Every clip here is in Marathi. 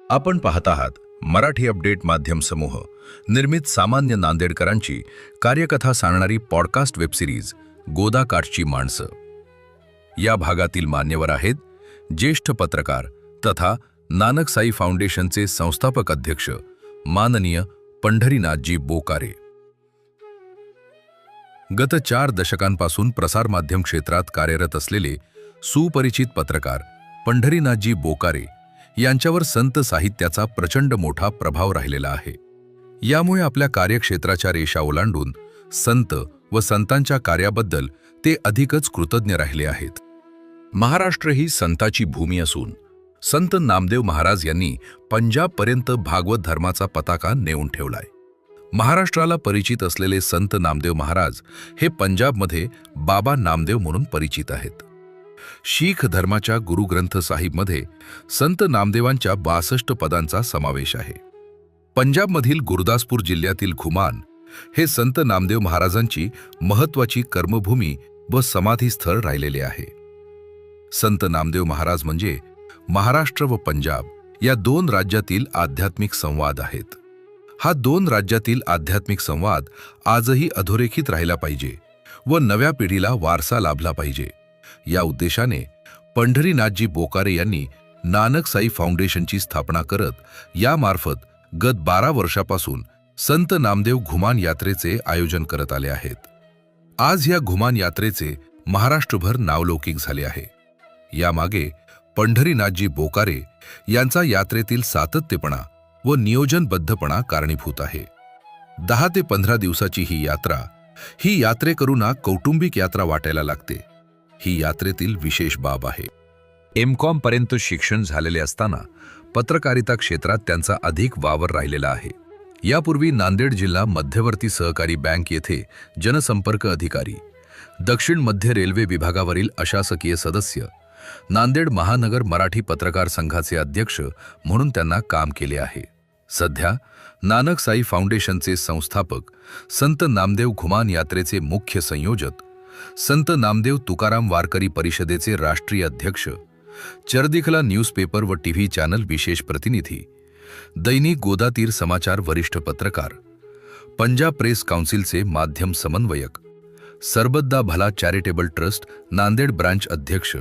आपण पाहत आहात मराठी अपडेट माध्यम समूह निर्मित सामान्य नांदेडकरांची कार्यकथा सांगणारी पॉडकास्ट वेबसिरीज गोदाकाठची माणसं. या भागातील मान्यवर आहेत ज्येष्ठ पत्रकार तथा नानक साई फाउंडेशनचे संस्थापक अध्यक्ष माननीय पंढरीनाथजी बोकारे. गत 4 दशकांपासून प्रसारमाध्यम क्षेत्रात कार्यरत असलेले सुपरिचित पत्रकार पंढरीनाथजी बोकारे यांच्यावर संत साहित्याचा प्रचंड मोठा प्रभाव राहिलेला आहे. यामुळे आपल्या कार्यक्षेत्राच्या रेषा ओलांडून संत व संतांच्या कार्याबद्दल ते अधिकच कृतज्ञ राहिले आहेत. महाराष्ट्र ही संताची भूमी असून संत नामदेव महाराज यांनी पंजाबपर्यंत भागवत धर्माचा पताका नेऊन ठेवलाय. महाराष्ट्राला परिचित असलेले संत नामदेव महाराज हे पंजाबमध्ये बाबा नामदेव म्हणून परिचित आहेत. शीख धर्माच्या गुरु ग्रंथ साहिबमध्ये संत नामदेवांच्या 62 पदांचा समावेश आहे. पंजाबमधील गुरदासपूर जिल्ह्यातील घुमान हे संत नामदेव महाराजांची महत्त्वाची कर्मभूमी व समाधीस्थळ राहिलेले आहे. संत नामदेव महाराज म्हणजे महाराष्ट्र व पंजाब या 2 राज्यातील आध्यात्मिक संवाद आहेत. हा 2 राज्यातील आध्यात्मिक संवाद आजही अधोरेखित राहिला पाहिजे व नव्या पिढीला वारसा लाभला पाहिजे. या उद्देशाने पंढरीनाथजी बोकारे यांनी नानक साई फाउंडेशनची स्थापना करत यामार्फत गत 12 वर्षापासून संत नामदेव घुमान यात्रेचे आयोजन करत आले आहेत. आज या घुमान यात्रेचे महाराष्ट्रभर नावलौकिक झाले आहे. यामागे पंढरीनाथजी बोकारे यांचा यात्रेतील सातत्यपणा व नियोजनबद्धपणा कारणीभूत आहे. 10 ते 15 दिवसाची ही यात्रेकरूंना कौटुंबिक यात्रा वाटायला लागते. ही यात्रेतील विशेष बाब आहे. M.Com पर्यंत शिक्षण झालेले असताना पत्रकारिता क्षेत्रात त्यांचा अधिक वावर राहिलेला आहे. यापूर्वी नांदेड जिल्हा मध्यवर्ती सहकारी बँक येथे जनसंपर्क अधिकारी, दक्षिण मध्य रेल्वे विभागावरील अशासकीय सदस्य, नांदेड महानगर मराठी पत्रकार संघाचे अध्यक्ष म्हणून त्यांना काम केले आहे. सध्या नानक साई फाउंडेशनचे संस्थापक, संत नामदेव घुमान यात्रेचे मुख्य संयोजक, संत नामदेव तुकाराम वारकरी परिषदेचे राष्ट्रीय अध्यक्ष, चरदिखला न्यूजपेपर व टीव्ही चॅनल विशेष प्रतिनिधी, दैनिक गोदातीर समाचार वरिष्ठ पत्रकार, पंजाब प्रेस काउन्सिलचे माध्यम समन्वयक, सरबतदा भला चॅरिटेबल ट्रस्ट नांदेड ब्रांच अध्यक्ष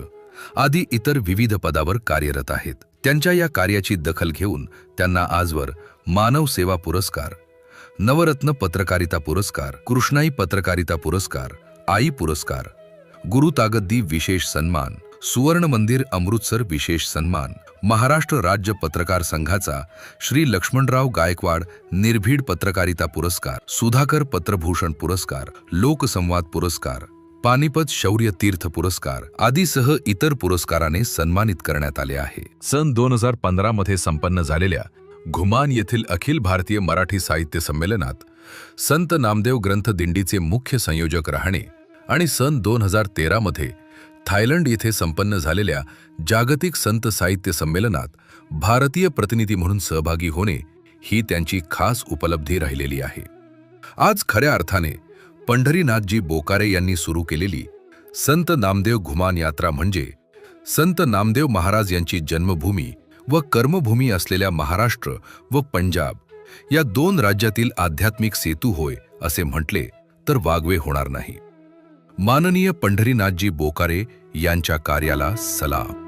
आदी इतर विविध पदावर कार्यरत आहेत. त्यांच्या या कार्याची दखल घेऊन त्यांना आजवर मानव सेवा पुरस्कार, नवरत्न पत्रकारिता पुरस्कार, कृष्णाई पत्रकारिता पुरस्कार, आई पुरस्कार, गुरु तागद्दी विशेष सन्मान, सुवर्ण मंदिर अमृतसर विशेष सन्मान, महाराष्ट्र राज्य पत्रकार संघाचा श्री लक्ष्मणराव गायकवाड निर्भीड पत्रकारिता पुरस्कार, सुधाकर पत्रभूषण पुरस्कार, लोकसंवाद पुरस्कार, पानिपत शौर्य तीर्थ पुरस्कार आदीसह इतर पुरस्काराने सन्मानित करण्यात आले आहे. सन 2015 मध्ये संपन्न झालेल्या घुमान येथील अखिल भारतीय मराठी साहित्य संमेलनात संत नामदेव ग्रंथ दिंडीचे मुख्य संयोजक राहणे आणि सन 2013 मध्ये थायलंड येथे संपन्न झालेल्या जागतिक संत साहित्य संमेलनात भारतीय प्रतिनिधी म्हणून सहभागी होणे ही त्यांची खास उपलब्धी राहिलेली आहे. आज खऱ्या अर्थाने पंढरीनाथजी बोकारे यांनी सुरू केलेली संत नामदेव घुमान यात्रा म्हणजे संत नामदेव महाराज यांची जन्मभूमी व कर्मभूमी असलेल्या महाराष्ट्र व पंजाब या 2 राज्यातील आध्यात्मिक सेतू होय असे म्हटले तर वागवे होणार नाही. माननीय पंढरीनाथजी बोकारे यांच्या कार्याला सलाम.